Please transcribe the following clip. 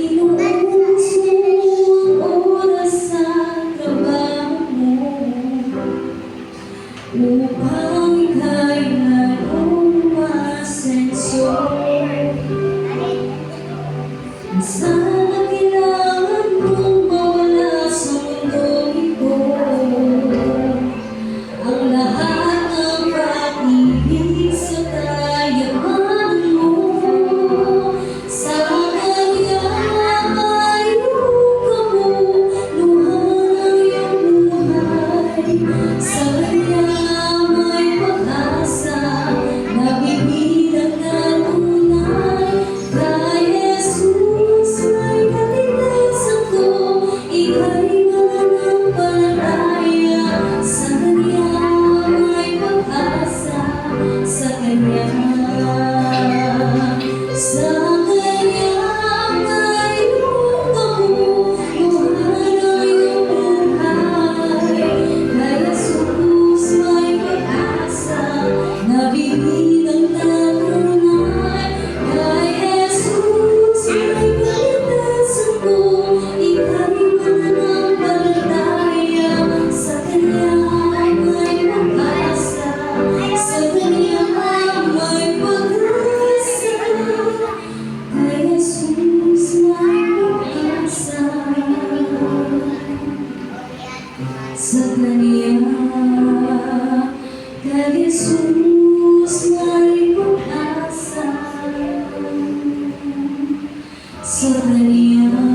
Inuuso ang oras sa trabaho mo upang ika'y lalong masenso. Sana kailangan mong mawala sa mundong ito ang lahat ng pag-ibig sa kayaman mo. Sa kanya ay luka mo, luha ng iyong buhay. Sa kanya may pag-asa, nabibilang na tunay. Kay Jesus ay kalikasan ko, ika'y mananampalataya. Sa kanya may pag-asa, sa kanya. Sa kanya ay luka mo, luha ng iyong buhay. Kay Jesus may pag-asa, nabibilang na tunay. Kay Jesus ay kalikasan ko, ika'y mananampalataya. Sa kanya may pag-asa, sa kanya may pag-asa. Kay Jesus may pag-asa, sa kanya. Kay Jesus may pag-asa, sa kanya.